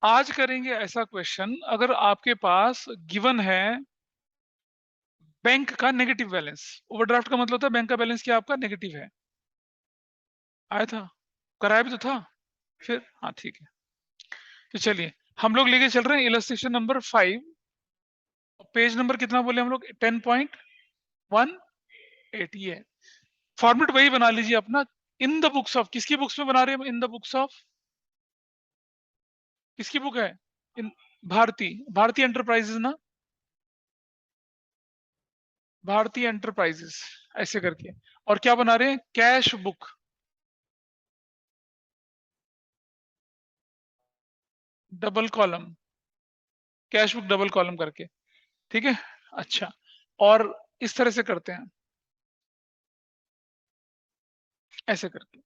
आज करेंगे ऐसा क्वेश्चन, अगर आपके पास गिवन है बैंक का नेगेटिव बैलेंस। ओवरड्राफ्ट का मतलब होता है बैंक का बैलेंस क्या आपका नेगेटिव है। आया था, कराया भी तो था फिर। हाँ ठीक है, तो चलिए हम लोग लेके चल रहे हैं इलस्ट्रेशन नंबर 5। पेज नंबर कितना बोले हम लोग? 10.18। ये फॉर्मेट वही बना लीजिए अपना। इन द बुक्स ऑफ, किसकी बुक्स में बना रहे हैं? इन द बुक्स ऑफ, किसकी बुक है? इन भारती एंटरप्राइजेस ना, भारतीय एंटरप्राइजेस ऐसे करके। और क्या बना रहे हैं? Cash book, double column, cash book double column करके। ठीक है, अच्छा। और इस तरह से करते हैं, ऐसे करके।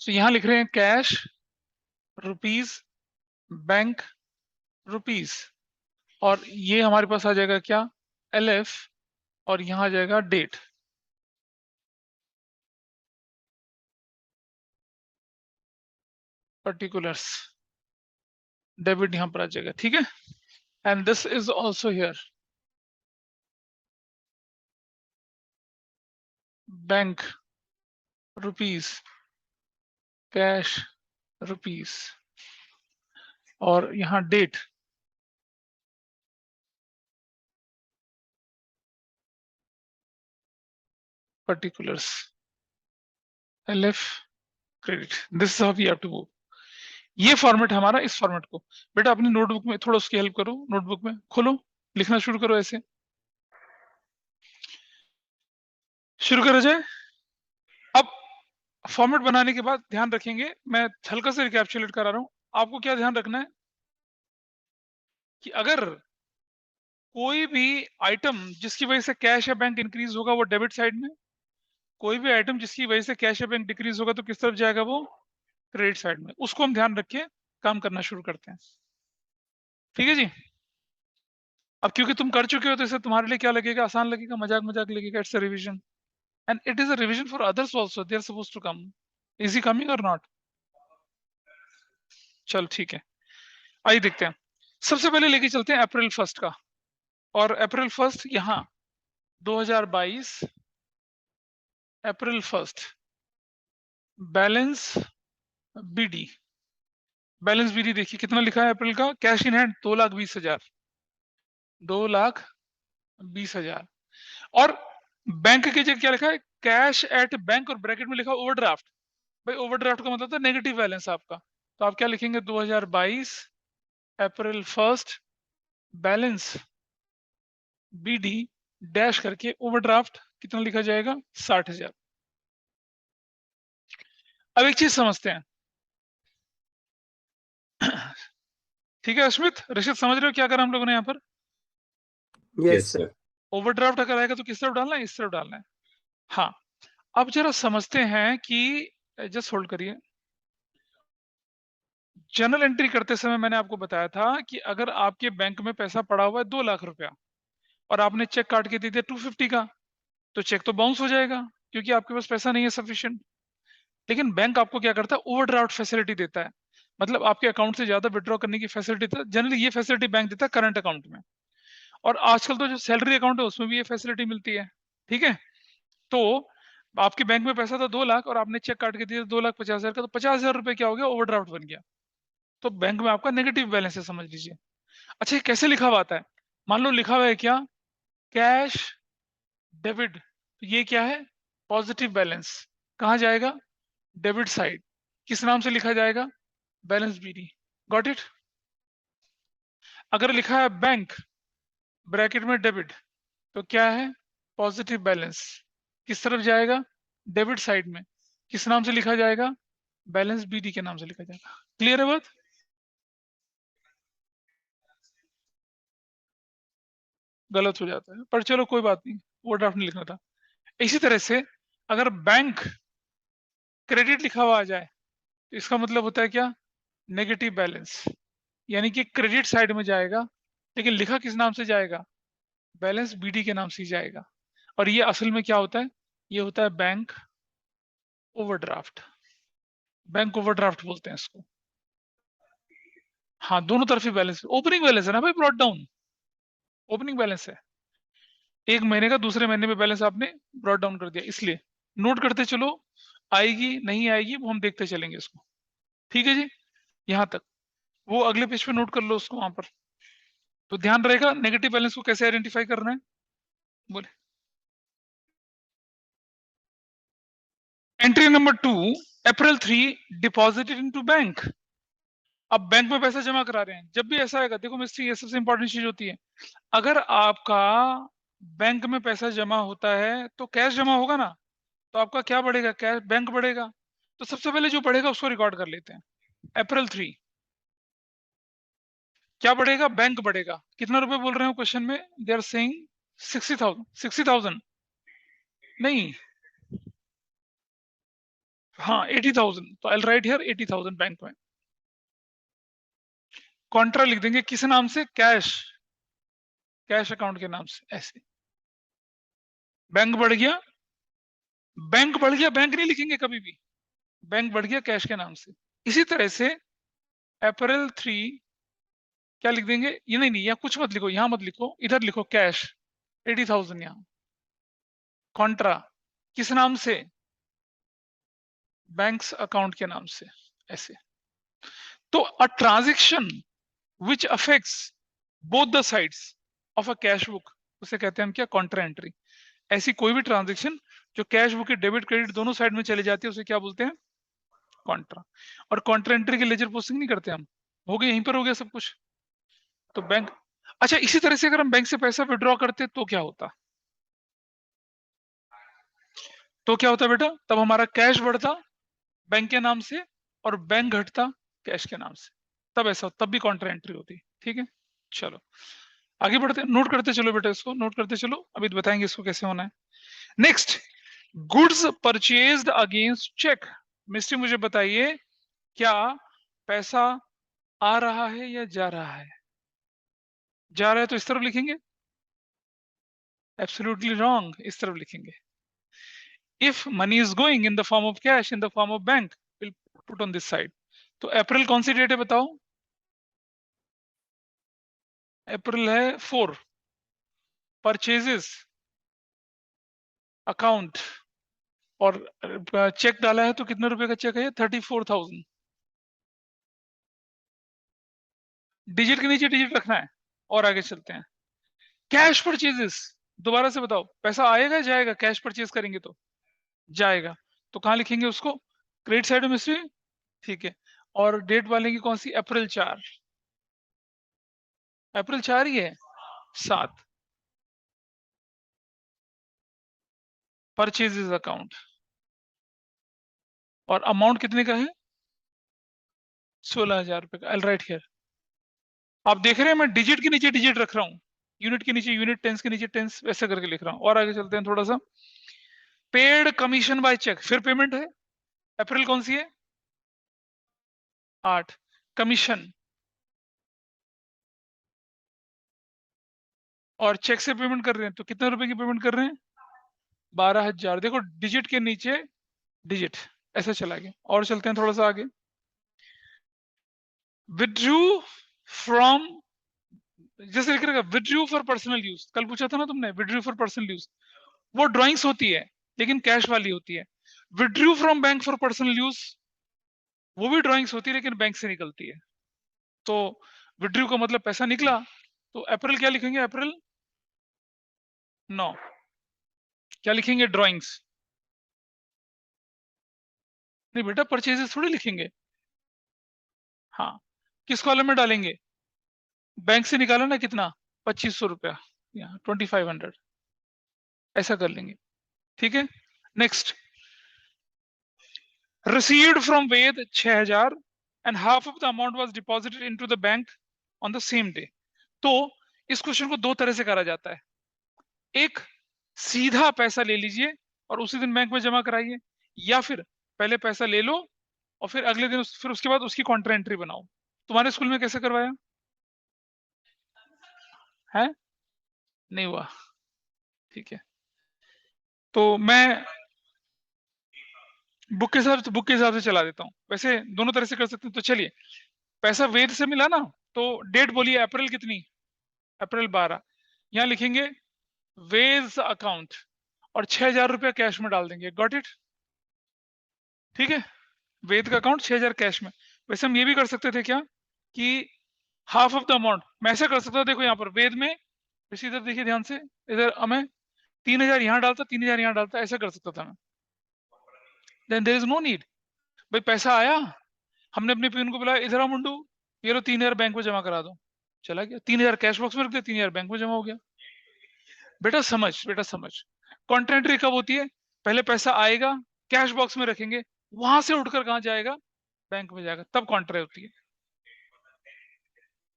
तो यहां लिख रहे हैं कैश रुपीज, बैंक रुपीज, और ये हमारे पास आ जाएगा क्या? LF, और यहां आ जाएगा डेट, पर्टिकुलर्स, डेबिट यहां पर आ जाएगा। ठीक है, and this is also here, bank rupees, cash rupees, और यहां date, particulars, LF, credit. This is how we have to move. ये फॉर्मेट हमारा, इस फॉर्मेट को बेटा अपनी नोटबुक में थोड़ा उसकी हेल्प करो, नोटबुक में खोलो, लिखना शुरू करो, ऐसे शुरू करो जाए। अब फॉर्मेट बनाने के बाद ध्यान रखेंगे, मैं हल्का से रिकैप्चुलेट करा रहा हूं। आपको क्या ध्यान रखना है कि अगर कोई भी आइटम जिसकी वजह से कैश या बैंक इंक्रीज होगा वो डेबिट साइड में, कोई भी आइटम जिसकी वजह से कैश या बैंक डिक्रीज होगा तो किस तरफ जाएगा? वो क्रेडिट साइड में। उसको हम ध्यान रख के काम करना शुरू करते हैं। ठीक है जी। अब क्योंकि तुम कर चुके हो तो इसे तुम्हारे लिए क्या लगेगा? आसान लगेगा, मजाक मजाक लगेगा। It's a revision, and it is a revision for others also, they are supposed to come. Is he coming और नॉट? चल ठीक है, आइए देखते हैं। सबसे पहले लेके चलते हैं अप्रैल 1 का, और अप्रैल 1 यहाँ 2022, अप्रैल 1 बैलेंस BD, बैलेंस BD देखिए कितना लिखा है अप्रैल का। Cash in hand 2,20,000, 2,20,000। और बैंक की जगह क्या लिखा है? कैश एट बैंक, और ब्रैकेट में लिखा ओवरड्राफ्ट। भाई ओवरड्राफ्ट का मतलब था नेगेटिव बैलेंस आपका, तो आप क्या लिखेंगे? 2022 अप्रैल 1 बैलेंस BD डैश करके ओवरड्राफ्ट कितना लिखा जाएगा? 60,000। अब एक चीज समझते हैं। ठीक है अश्मित, ऋषित, समझ रहे हो क्या करा हम लोगों ने यहाँ पर? Yes sir. ओवरड्राफ्ट अगर आएगा तो किस तरफ डालना है? इस तरफ डालना है। हाँ, अब जरा समझते हैं कि, जस्ट होल्ड करिए। जर्नल एंट्री करते समय मैंने आपको बताया था कि अगर आपके बैंक में पैसा पड़ा हुआ है 2 लाख रुपया, और आपने चेक काट के दे दिया 250 का, तो चेक तो बाउंस हो जाएगा क्योंकि आपके पास पैसा नहीं है सफिशिएंट। लेकिन बैंक आपको क्या करता है? ओवरड्राफ्ट फैसिलिटी देता है, मतलब आपके अकाउंट से ज्यादा विड्रॉ करने की फैसिलिटी देता है। जनरली ये फैसिलिटी बैंक देता है करंट अकाउंट में, और आजकल तो जो सैलरी अकाउंट है उसमें भी ये फैसिलिटी मिलती है। ठीक है, तो आपके बैंक में पैसा था 2 लाख, और आपने चेक काट के दिया 2,50,000 का, तो 50,000 रुपए क्या हो गया? ओवरड्राफ्ट बन गया। तो बैंक में आपका नेगेटिव बैलेंस है, समझ लीजिए। अच्छा, ये कैसे लिखा हुआ आता है? मान लो लिखा हुआ है क्या? कैश डेबिट, तो ये क्या है? Positive balance. कहाँ जाएगा? Debit side. किस नाम से लिखा जाएगा? Balance BD। Got it? अगर लिखा है बैंक ब्रैकेट में डेबिट, तो क्या है? Positive balance. किस तरफ जाएगा? डेबिट साइड में। किस नाम से लिखा जाएगा? बैलेंस BD के नाम से लिखा जाएगा। क्लियर है बात? गलत हो जाता है पर चलो कोई बात नहीं, वो ड्राफ्ट नहीं लिखना था। इसी तरह से अगर बैंक क्रेडिट लिखा हुआ आ जाए तो इसका मतलब होता है क्या? नेगेटिव बैलेंस, यानी कि क्रेडिट साइड में जाएगा, लेकिन लिखा किस नाम से जाएगा? बैलेंस BD के नाम से ही जाएगा। और ये असल में क्या होता है? ये होता है बैंक ओवरड्राफ्ट। बैंक ओवरड्राफ्ट बोलते हैं इसको। हाँ, दोनों तरफ ही बैलेंस, ओपनिंग बैलेंस है ना भाई, ब्रॉट डाउन ओपनिंग बैलेंस है। एक महीने का दूसरे महीने में बैलेंस आपने ब्रॉट डाउन कर दिया, इसलिए नोट करते चलो। आएगी नहीं आएगी वो हम देखते चलेंगे इसको। ठीक है जी, यहां तक। वो अगले पेज पे नोट कर लो उसको वहां पर। तो ध्यान रहेगा नेगेटिव बैलेंस को कैसे आइडेंटिफाई करना है, बोले। एंट्री नंबर 2, अप्रैल 3 डिपॉजिटेड इनटू बैंक। अब बैंक में पैसा जमा करा रहे हैं। जब भी ऐसा आएगा, देखो मिस्त्री, ये सबसे इंपॉर्टेंट चीज होती है। अगर आपका बैंक में पैसा जमा होता है तो कैश जमा होगा ना, तो आपका क्या बढ़ेगा? कैश, बैंक बढ़ेगा। तो सबसे पहले जो बढ़ेगा उसको रिकॉर्ड कर लेते हैं। अप्रैल 3 क्या बढ़ेगा? बैंक बढ़ेगा। कितना रुपए बोल रहे हो क्वेश्चन में? They are saying 60,000। 60,000 नहीं, हाँ 80,000। तो आई राइट हियर 80,000 बैंक में। कॉन्ट्रा लिख देंगे किस नाम से? कैश, कैश अकाउंट के नाम से, ऐसे। बैंक बढ़ गया, बैंक बढ़ गया, बैंक नहीं लिखेंगे कभी भी, बैंक बढ़ गया कैश के नाम से। इसी तरह से अप्रैल 3 क्या लिख देंगे? ये नहीं नहीं, यहाँ कुछ मत लिखो, यहां मत लिखो, इधर लिखो कैश 80,000 यहाँ। कॉन्ट्रा किस नाम से? बैंक्स अकाउंट के नाम से, ऐसे। तो a transaction which affects both the sides of a cash book, उसे कहते हैं हम क्या? Contra entry. ऐसी कोई भी ट्रांजेक्शन जो कैश बुक के डेबिट क्रेडिट दोनों साइड में चले जाती है उसे क्या बोलते हैं? कॉन्ट्रा। और कॉन्ट्रा एंट्री की लेजर पोस्टिंग नहीं करते हम। हो गया, यहीं पर हो गया सब कुछ। तो बैंक, अच्छा इसी तरह से अगर हम बैंक से पैसा विड्रॉ करते तो क्या होता? तो क्या होता बेटा? तब हमारा कैश बढ़ता बैंक के नाम से और बैंक घटता कैश के नाम से। तब ऐसा, तब भी कॉन्ट्रा एंट्री होती। ठीक है, चलो आगे बढ़ते, नोट करते चलो बेटा, इसको नोट करते चलो, अभी तो बताएंगे इसको कैसे होना है। Next, goods purchased against cheque. Mister मुझे बताइए, क्या पैसा आ रहा है या जा रहा है? जा रहा है तो इस तरफ लिखेंगे, एब्सोल्युटली रॉन्ग, इस तरफ लिखेंगे। If money is going in the form of cash in the form of bank, will put on this side. तो अप्रैल कौन सी डेट है बताओ? अप्रैल है 4। परचेजेस अकाउंट, और चेक डाला है तो कितने रुपए का चेक है? 34,000। डिजिट के नीचे डिजिट रखना है। और आगे चलते हैं। कैश परचेजेस, दोबारा से बताओ, पैसा आएगा जाएगा? कैश परचेज करेंगे तो जाएगा। तो कहाँ लिखेंगे उसको? क्रेडिट साइड में से, ठीक है। और डेट वाले की कौन सी? अप्रैल 4। अप्रैल 4 ही है, 7। परचेजेस अकाउंट, और अमाउंट कितने का है? 16,000 रुपए का। आई राइट हियर। आप देख रहे हैं मैं डिजिट के नीचे डिजिट रख रहा हूँ, यूनिट के नीचे यूनिट, टेंस के नीचे टेंस, वैसे करके लिख रहा हूँ। और आगे चलते हैं थोड़ा सा। पेड कमीशन बाय चेक, फिर पेमेंट है। अप्रैल कौन सी है? 8। कमीशन, और चेक से पेमेंट कर रहे हैं तो कितने रुपए की पेमेंट कर रहे हैं? 12,000। देखो डिजिट के नीचे डिजिट, ऐसा चला गया। और चलते हैं थोड़ा सा आगे। विड्रू फ्रॉम, जैसे लिख रखा विड्रू फॉर पर्सनल यूज, कल पूछा था ना तुमने, विड्रू फॉर पर्सनल यूज। वो ड्राइंग्स होती है लेकिन कैश वाली होती है। Withdrew from bank for personal use, वो भी ड्राइंग्स होती है लेकिन बैंक से निकलती है। तो विड्रू का मतलब पैसा निकला। तो अप्रैल क्या लिखेंगे? अप्रैल 9 क्या लिखेंगे? ड्राइंग्स। नहीं बेटा, परचेजेस थोड़ी लिखेंगे। हाँ, किस कॉलम में डालेंगे? बैंक से निकाला ना कितना? 2,500 रुपया, यहाँ 2,500, ऐसा कर लेंगे। ठीक है, next. Received from Ved 6,000 and half of the amount was deposited into the bank on the same day. तो इस क्वेश्चन को दो तरह से करा जाता है। एक, सीधा पैसा ले लीजिए और उसी दिन बैंक में जमा कराइए, या फिर पहले पैसा ले लो और फिर अगले दिन फिर उसके बाद उसकी कॉन्ट्रा एंट्री बनाओ। तुम्हारे स्कूल में कैसे करवाया है? नहीं हुआ, ठीक है। तो मैं बुक के हिसाब से चला देता हूँ। वैसे दोनों तरह से कर सकते हैं। तो चलिए, पैसा वेद से मिला ना, तो डेट बोलिए अप्रैल कितनी, अप्रैल 12। यहाँ लिखेंगे वेज अकाउंट और 6,000 रुपया कैश में डाल देंगे। Got it? ठीक है, वेद का अकाउंट 6,000 कैश में। वैसे हम ये भी कर सकते थे क्या कि हाफ ऑफ द अमाउंट, मैं ऐसा कर सकता था, देखो यहाँ पर वेद में, इसी इधर देखिए ध्यान से, इधर हमें 3,000 यहाँ डालता, 3,000 यहाँ डालता, ऐसा कर सकता था मैं। Then there is no need. भाई पैसा आया, हमने अपने पियून को बुलाया, इधर आओ मुंडू, ये लो 3,000 बैंक में जमा करा दो। चला गया, 3,000 कैश बॉक्स में रख दिया, 3,000 बैंक में जमा हो गया। बेटा समझ, बेटा समझ, कॉन्ट्रा एंट्री कब होती है? पहले पैसा आएगा, कैश बॉक्स में रखेंगे, वहां से उठकर कहाँ जाएगा? बैंक में जाएगा, तब कॉन्ट्रा होती है।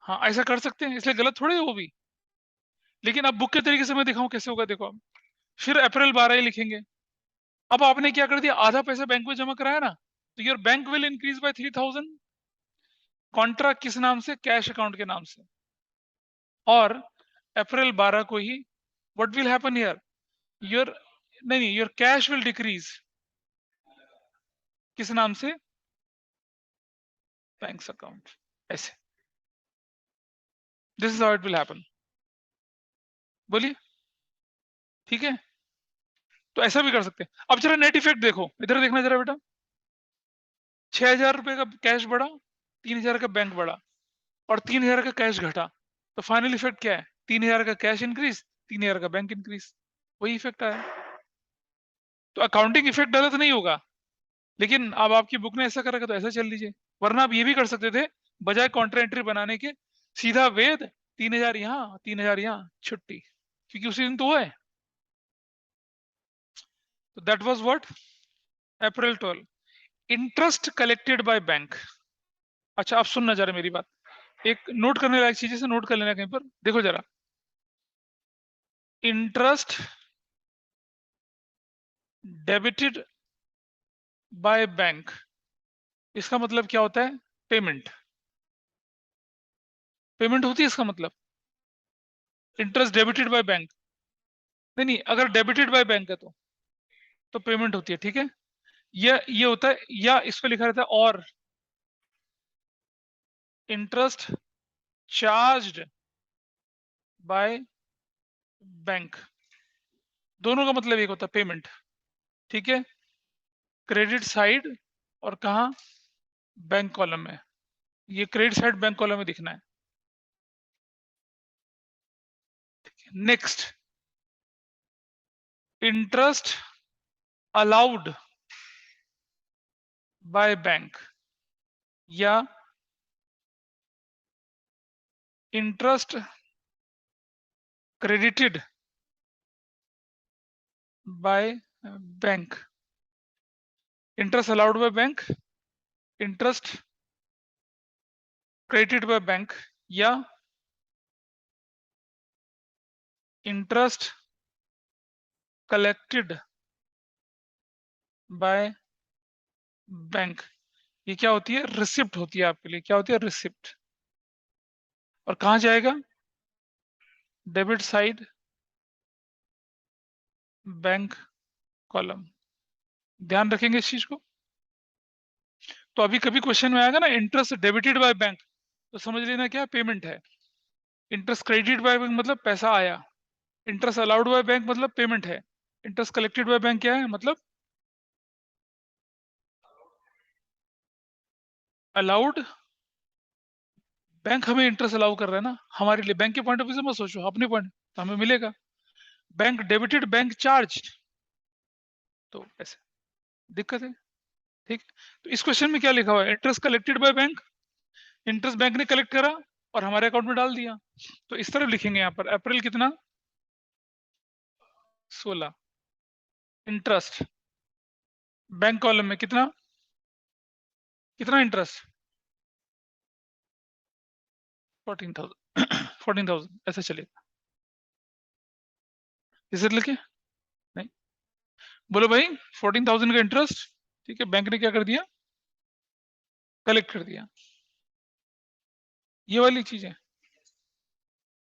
हाँ, ऐसा कर सकते हैं, इसलिए गलत थोड़ी है वो भी। लेकिन अब बुक के तरीके से मैं दिखाऊं कैसे होगा, देखो अब। फिर अप्रैल 12 ही लिखेंगे। अब आपने क्या कर दिया, आधा पैसा बैंक में जमा कराया ना, तो your bank will increase by 3,000। Contra किस नाम से? कैश अकाउंट के नाम से। और अप्रैल 12 को ही what will happen here, your, नहीं, योर कैश विल डिक्रीज। किस नाम से? Bank account. ऐसे, this is how it will happen. बोलिए, ठीक है? तो ऐसा भी कर सकते हैं। अब जरा नेट इफेक्ट देखो, इधर देखना जरा बेटा। 6,000 रुपए का कैश बढ़ा, 3,000 का बैंक बढ़ा, और 3,000 का कैश घटा। तो फाइनल इफेक्ट क्या है? 3,000 का कैश इंक्रीज, 3,000 का बैंक इंक्रीज, वही इफेक्ट आया। तो अकाउंटिंग इफेक्ट गलत नहीं होगा, लेकिन अब आपकी बुक ने ऐसा कर रखा तो ऐसा चल लीजिए। वरना आप ये भी कर सकते थे, बजाय कॉन्ट्रा एंट्री बनाने के, सीधा वेद 3,000 यहाँ, 3,000 यहाँ, छुट्टी, क्योंकि उसी दिन तो हुआ है। तो that was what, April 12। Interest collected by bank. अच्छा, आप सुनना जरा मेरी बात, एक नोट करने लायक चीज से नोट कर लेना कहीं पर, देखो जरा। इंटरेस्ट डेबिटेड बाय बैंक, इसका मतलब क्या होता है? पेमेंट। पेमेंट होती है इसका मतलब, इंटरेस्ट डेबिटेड बाय बैंक। नहीं नहीं, अगर डेबिटेड बाय बैंक है तो पेमेंट होती है, ठीक है? ये होता है, या इसको लिखा रहता है और इंटरेस्ट चार्ज्ड बाय बैंक, दोनों का मतलब एक होता है, पेमेंट। ठीक है, क्रेडिट साइड और कहा, बैंक कॉलम में। ये क्रेडिट साइड बैंक कॉलम में दिखना है। Next, interest allowed by bank, या interest credited by bank. Interest allowed by bank, interest credited by bank, या इंटरेस्ट कलेक्टेड बाय बैंक। ये क्या होती है? रिसिप्ट होती है आपके लिए। क्या होती है? रिसिप्ट। और कहां जाएगा? Debit side bank column. ध्यान रखेंगे इस चीज को। तो अभी कभी क्वेश्चन में आएगा ना, इंटरेस्ट डेबिटेड बाय बैंक, तो समझ लेना क्या पेमेंट है। इंटरेस्ट क्रेडिटेड बाय बैंक मतलब पैसा आया। इंटरेस्ट अलाउड बाय बैंक मतलब पेमेंट है। इंटरेस्ट कलेक्टेड बाय बैंक क्या है मतलब? अलाउड। बैंक हमें इंटरेस्ट अलाउ कर रहा है ना, हमारे लिए। बैंक के पॉइंट ऑफ व्यू से मत सोचो, अपने पॉइंट तो हमें मिलेगा। बैंक डेबिटेड, बैंक चार्ज, तो ऐसे दिक्कत है। ठीक, तो इस क्वेश्चन में क्या लिखा हुआ है? Interest collected by bank, interest bank ने कलेक्ट करा और हमारे अकाउंट में डाल दिया। तो इस तरह लिखेंगे यहाँ पर, अप्रैल कितना, 16। इंटरेस्ट बैंक कॉलम में कितना, कितना इंटरेस्ट, 14,000, 14,000, ऐसा चलेगा। इसे लिखे, नहीं, बोलो भाई, 14,000 का इंटरेस्ट, ठीक है, बैंक ने क्या कर दिया? कलेक्ट कर दिया। ये वाली चीज है,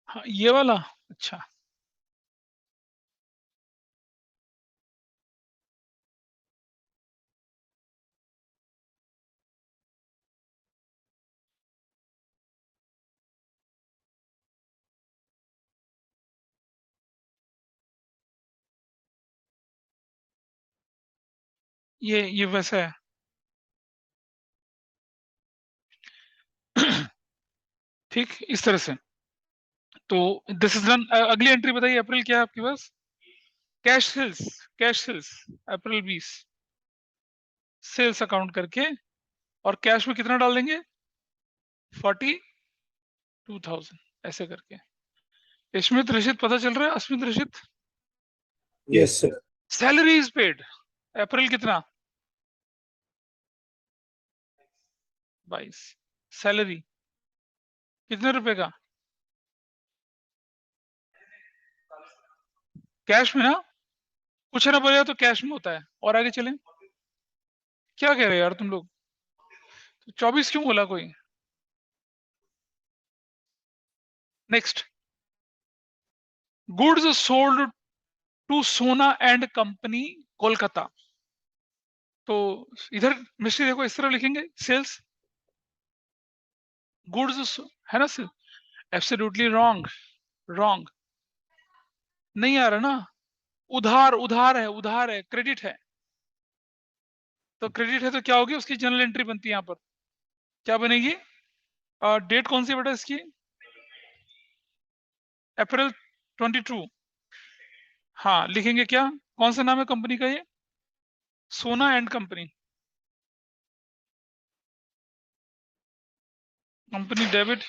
हाँ ये वाला। अच्छा, ये वैसा है। ठीक, इस तरह से। तो दिस इज डन। अगली एंट्री बताइए, अप्रैल क्या है आपके पास? कैश सेल्स, कैश सेल्स, अप्रैल 20 सेल्स अकाउंट करके, और कैश में कितना डाल देंगे? 42,000 ऐसे करके। स्मिथ रशीद पता चल रहा है? Asmit Rashid, Yes, sir. Salary is paid April कितना? 22। सैलरी कितने रुपए का? कैश में ना, कुछ ना बोलेगा तो कैश में होता है। और आगे चलें, क्या कह रहे हैं यार तुम लोग? 24 क्यों बोला कोई? नेक्स्ट, गुड्स सोल्ड टू सोना एंड कंपनी कोलकाता। तो इधर मिस्त्री देखो, इस तरह लिखेंगे, सेल्स गुड्स, है ना? एब्सोल्युटली रॉन्ग, रॉन्ग, नहीं आ रहा ना। उधार, उधार है, उधार है, क्रेडिट है। तो क्रेडिट है तो क्या होगी? उसकी जनरल एंट्री बनती है यहाँ पर। क्या बनेगी? डेट कौन सी बेटा इसकी? अप्रैल 22। हाँ, लिखेंगे क्या? कौन सा नाम है कंपनी का? ये Sona and company, company debit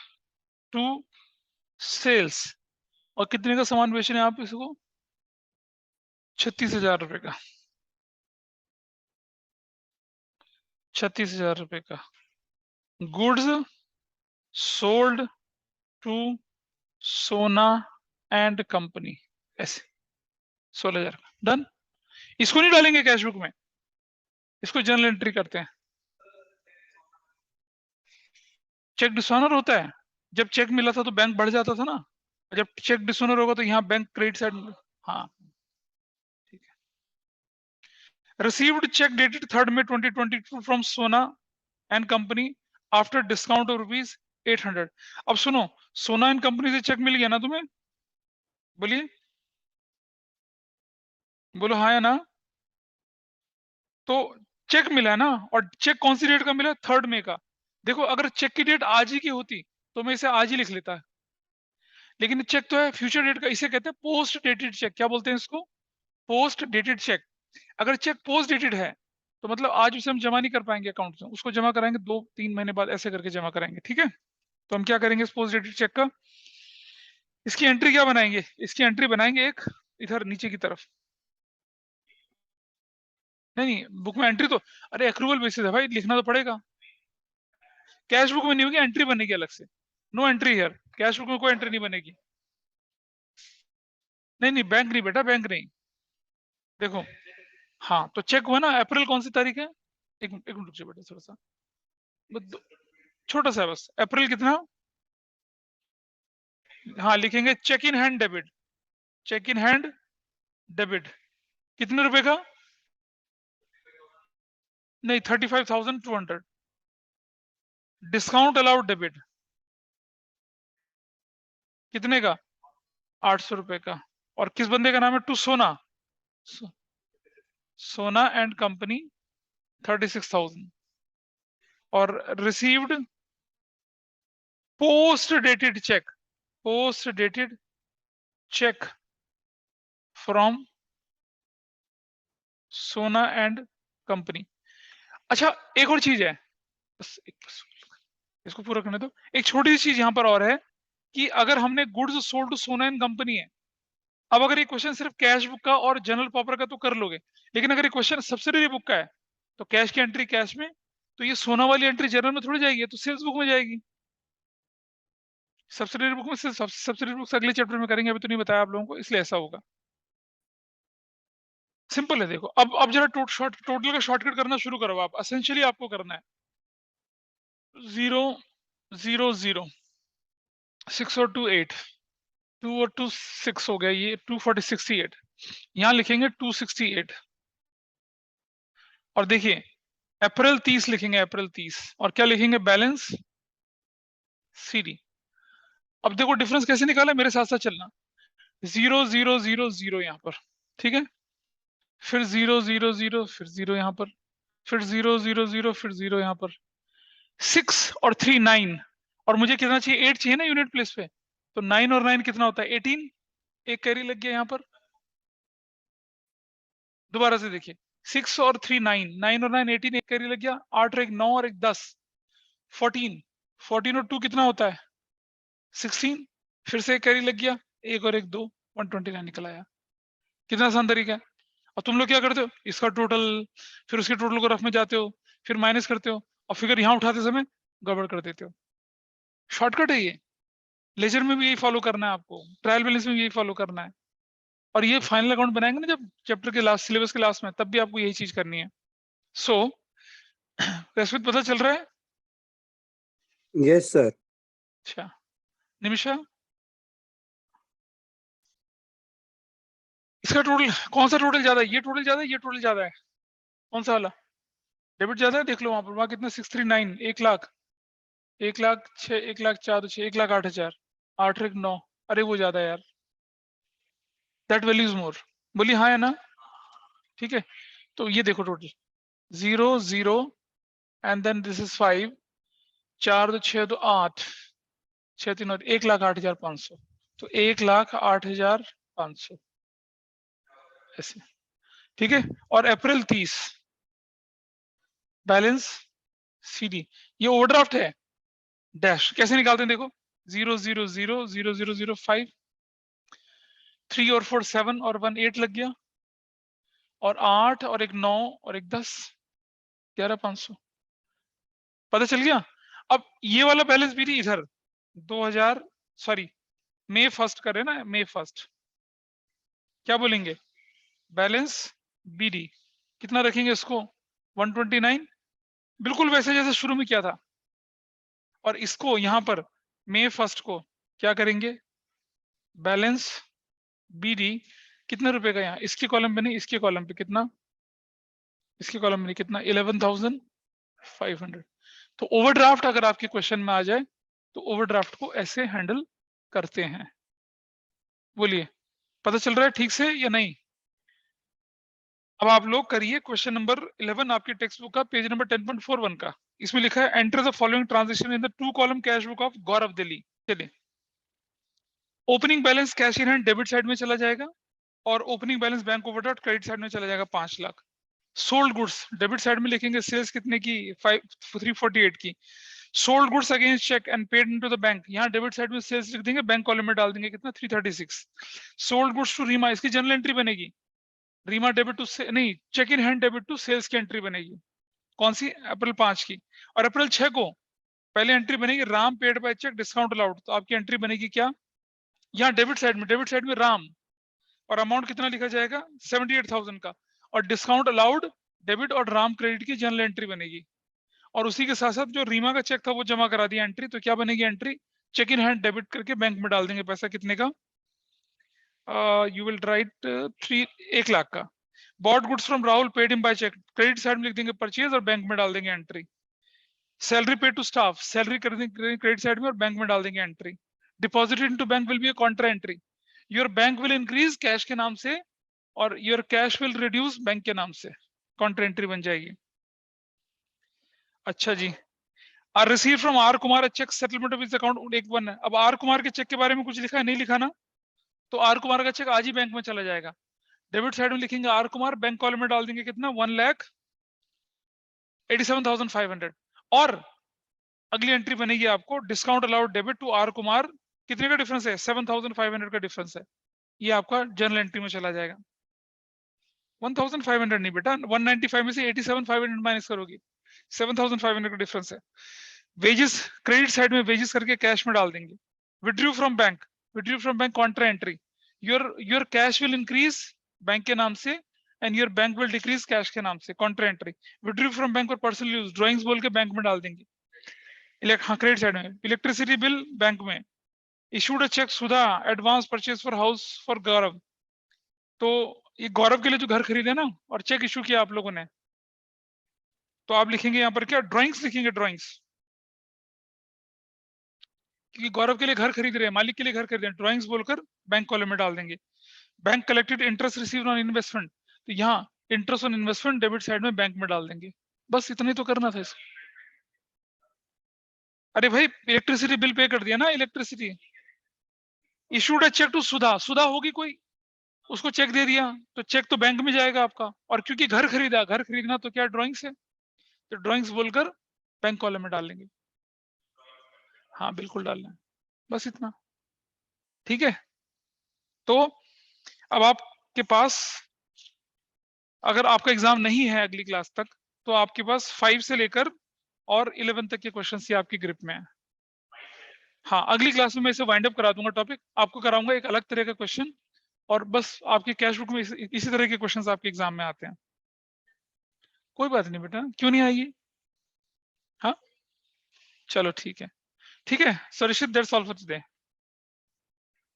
to sales. और कितने का सामान बेच रहे हैं आप इसको? 36,000 रुपए का, 36,000 रुपए का। गुड्स सोल्ड टू सोना एंड कंपनी, ऐसे 16,000 का। डन। इसको नहीं डालेंगे कैश बुक में, इसको जनरल एंट्री करते हैं। चेक डिसऑनर होता है, जब चेक मिला था तो बैंक बढ़ जाता था ना, जब चेक डिसऑनर होगा तो यहाँ बैंक क्रेडिट साइड। हाँ, ठीक है। Received cheque dated 3 May 2022 from Sona and company after discount of ₹800। अब सुनो, सोना एंड कंपनी से चेक मिल गया ना तुम्हें? बोलिए, बोलो हाँ या ना। तो चेक मिला है ना, और चेक कौन सी डेट का मिला? 3 मई का। देखो, अगर चेक की डेट आज ही की होती तो मैं इसे आज ही लिख लेता, लेकिन चेक तो है फ्यूचर डेट का, इसे कहते हैं पोस्ट डेटेड चेक। क्या बोलते हैं इसको? Post dated cheque. अगर चेक पोस्ट डेटेड है तो मतलब आज उसे हम जमा नहीं कर पाएंगे अकाउंट में, उसको जमा कराएंगे 2-3 महीने बाद, ऐसे करके जमा कराएंगे। ठीक है, तो हम क्या करेंगे इस पोस्ट डेटेड चेक का? इसकी एंट्री क्या बनाएंगे? इसकी एंट्री बनाएंगे एक इधर नीचे की तरफ। नहीं नहीं, बुक में एंट्री तो, अरे अक्रूवल बेसिस है भाई, लिखना तो पड़ेगा। कैश बुक में नहीं होगी, एंट्री बनेगी अलग से। No entry here, cash book में कोई एंट्री नहीं बनेगी। नहीं नहीं, बैंक नहीं बेटा, बैंक नहीं। देखो, हाँ, तो चेक हुआ ना, अप्रैल कौन सी तारीख है? एक मिनट रुकिए बेटा, थोड़ा सा, छोटा सा है बस। अप्रैल कितना? हाँ, लिखेंगे cheque in hand debit, cheque in hand debit. कितने रुपए का? नहीं, 35,200। डिस्काउंट अलाउड डेबिट कितने का? 800 रुपए का। और किस बंदे का नाम है? टू सोना, सोना एंड कंपनी, 36,000। और received post dated cheque, post dated cheque from Sona and company. अच्छा, एक और चीज है, बस इसको पूरा करने दो। एक छोटी सी चीज यहाँ पर और है कि अगर हमने गुड्स सोल्ड टू सोना एंड कंपनी है, अब अगर ये क्वेश्चन सिर्फ कैश बुक का और जनरल प्रॉपर का तो कर लोगे, लेकिन अगर ये क्वेश्चन सब्सिडरी बुक का है तो कैश की एंट्री कैश में, तो ये सोना वाली एंट्री जनरल में थोड़ी जाएगी, तो सेल्स बुक में जाएगी। सब्सिडरी बुक में से सब्सिडरी बुक अगले चैप्टर में करेंगे, अभी तो नहीं बताया आप लोगों को, इसलिए ऐसा होगा। सिंपल है। देखो, अब जरा टोटल का शॉर्टकट करना शुरू करो आप। एसेंशियली आपको करना है 0 0 0 6 और 2 8, 2 और 2 6 हो गया, ये 268। यहाँ लिखेंगे 268। और देखिए, अप्रैल 30 लिखेंगे, अप्रैल 30, और क्या लिखेंगे? Balance CD. अब देखो डिफरेंस कैसे निकाला, मेरे साथ साथ चलना। 0 0 0 0 यहाँ पर, ठीक है, फिर 0 0 0, फिर 0 यहाँ पर, फिर 0 0 0 फिर 0 यहाँ पर 6 और 3 9 और मुझे कितना चाहिए 8 चाहिए ना यूनिट प्लेस पे, तो 9 और 9 कितना होता है 18, एक कैरी लग गया यहाँ पर। दोबारा से देखिए 6 और 3 9, 9 और 9 18, एक कैरी लग गया, 8 और 1 9 और 1 10, 14, 14 और 2 कितना होता है 16, फिर से एक कैरी लग गया, एक और एक 2, 129 निकल आया। कितना आसान तरीका है। और तुम लोग क्या करते हो, इसका टोटल, फिर उसके टोटल को रफ में जाते हो, फिर माइनस करते हो और फिगर यहाँ उठाते समय गड़बड़ कर देते हो। शॉर्टकट है ये, लेजर में भी यही फॉलो करना है आपको, ट्रायल बैलेंस में भी यही फॉलो करना है। और ये फाइनल अकाउंट बनाएंगे ना जब चैप्टर के लास्ट, सिलेबस के लास्ट में, तब भी आपको यही चीज करनी है। सो रश्मित पता चल रहा है? Yes, sir. अच्छा निमिषा, इसका टोटल कौन सा टोटल ज्यादा है, ये टोटल ज्यादा है, ये टोटल ज्यादा है, कौन सा वाला डेबिट ज्यादा है, देख लो वहां पर, वहां कितना 639, 1 लाख, 1 लाख 6, 1 लाख 4 6, 1 लाख 8 हजार, 8 और 1 9, अरे वो ज्यादा है यार, दैट वैल्यू इज मोर। बोली हाँ है ना, ठीक है। तो ये देखो total 0 0 and then this is 5, 4 2 6 2 8, 6 3 9, 1 lakh 8 हजार 500, तो 1 लाख 8 हजार 500 ऐसे, ठीक है। और अप्रैल 30 बैलेंस सीडी, ये ओवरड्राफ्ट है, डैश कैसे निकालते हैं देखो, 0 0 0 0 0 0 5, 3 और 4 7 और 1 8 लग गया, और 8 और 1 9 और 1 10, 11 500, पता चल गया। अब ये वाला बैलेंस भी नहीं इधर 2000, सॉरी मई 1 करे ना, मई 1, क्या बोलेंगे बैलेंस बीडी, कितना रखेंगे इसको 129, बिल्कुल वैसे जैसे शुरू में किया था। और इसको यहाँ पर मई 1 को क्या करेंगे, बैलेंस बीडी, कितने रुपए का, यहाँ इसके कॉलम पे नहीं, इसके कॉलम पे कितना, इसके कॉलम में नहीं, कितना 11,500। तो ओवरड्राफ्ट अगर आपके क्वेश्चन में आ जाए तो ओवरड्राफ्ट को ऐसे हैंडल करते हैं। बोलिए पता चल रहा है ठीक से या नहीं। अब आप लोग करिए क्वेश्चन नंबर 11 आपके टेक्स्ट बुक का, पेज नंबर 10.41 का। इसमें लिखा है enter the following transaction in the 2 column cash book of Gaurav Delhi. चलिए, opening balance cash in hand debit side में चला जाएगा, और opening balance bank overdraft credit side में चला जाएगा 5 lakh. Sold goods debit side में लिखेंगे, सेल्स कितने की 348 की। Sold goods against cheque and paid into the bank, यहाँ डेबिट साइड में सेल्स लिख देंगे, बैंक कॉलम में डाल देंगे कितना 336। सोल्ड गुड्स टू रीमा, इसकी जनरल एंट्री बनेगी, रीमा डेबिट टू नहीं, cheque in hand debit to sales की एंट्री बनेगी, कौन सी अप्रैल 5 की। और अप्रैल 6 को पहले एंट्री बनेगी Ram paid by cheque discount allowed, तो आपकी एंट्री बनेगी क्या, यहाँ डेबिट साइड में राम, और अमाउंट कितना लिखा जाएगा 78,000 का, और डिस्काउंट अलाउड डेबिट और राम क्रेडिट की जनरल एंट्री बनेगी। और उसी के साथ साथ जो रीमा का चेक था वो जमा करा दिया एंट्री, तो क्या बनेगी entry, cheque in hand debit करके बैंक में डाल देंगे पैसा, कितने का, यू विल राइट 1 लाख का। Bought goods from Rahul paid him by cheque, credit side में लिख देंगे परचेज और बैंक में डाल देंगे entry. Salary paid to staff, salary कर देंगे क्रेडिट साइड में और बैंक में डाल देंगे entry. Deposited into bank will be a contra entry, your bank will increase cash के नाम से, और your cash will reduce bank के नाम से, कॉन्ट्रा एंट्री बन जाएगी। अच्छा जी, R receive from R Kumar cheque settlement of इस अकाउंट 1 है। अब आर कुमार के चेक के बारे में कुछ लिखा है, नहीं लिखा ना, तो आर कुमार का चेक आज ही बैंक में चला जाएगा। डेबिट साइड में लिखेंगे आर कुमार, बैंक कॉलम में डाल देंगे कितना 1,87,500। और अगली एंट्री बनेगी आपको discount allowed debit to R Kumar, कितने का डिफरेंस है 7,500 का डिफरेंस है, ये आपका जनरल एंट्री में चला जाएगा। 1,500 नहीं बेटा, 195 में से 87,500 माइनस करोगी, 7,500 का डिफरेंस है। वेजेस क्रेडिट साइड में वेजेस करके कैश में डाल देंगे। Withdrew from bank, withdrew from bank contra entry, your cash will increase bank के नाम से and your bank will decrease cash के नाम से, contra entry. Withdrew from bank और पर्सनल यूज ड्राइंग्स बोल के बैंक में डाल देंगे। हाँ क्रेडिट साइड में इलेक्ट्रिसिटी बिल बैंक में, issued a cheque Sudha advance purchase for house for गौरव, तो ये गौरव के लिए जो घर खरीदे ना और चेक इशू किया आप लोगों ने, तो आप लिखेंगे यहाँ पर क्या, ड्राइंग्स लिखेंगे, ड्राइंग्स, क्योंकि गौरव के लिए घर खरीद रहे हैं, मालिक के लिए घर खरीद रहे हैं, ड्राइंग्स बोलकर बैंक कॉलम में डाल देंगे। Bank collected interest receive on investment, तो यहाँ interest on investment debit side में बैंक में डाल देंगे। बस इतना ही तो करना था इसको। अरे भाई इलेक्ट्रिसिटी बिल पे कर दिया ना, electricity. Issued a cheque to Sudha, Sudha होगी कोई, उसको चेक दे दिया, तो चेक तो बैंक में जाएगा आपका। और क्योंकि घर खरीदा, घर खरीदना तो क्या ड्राइंग्स है, तो ड्राइंग्स बोलकर बैंक कॉलम में डाल लेंगे। हाँ बिल्कुल डालना है, बस इतना। ठीक है, तो अब आपके पास, अगर आपका एग्जाम नहीं है अगली क्लास तक, तो आपके पास 5 से लेकर और 11 तक के क्वेश्चन ही आपकी ग्रिप में है। हाँ, अगली क्लास में मैं इसे वाइंड अप करा दूंगा टॉपिक, आपको कराऊंगा एक अलग तरह का क्वेश्चन, और बस आपके कैश बुक में इसी तरह के क्वेश्चंस आपके एग्जाम में आते हैं। कोई बात नहीं बेटा, क्यों नहीं आएगी। हाँ चलो ठीक है, ठीक है। So Rishit, that's all for today.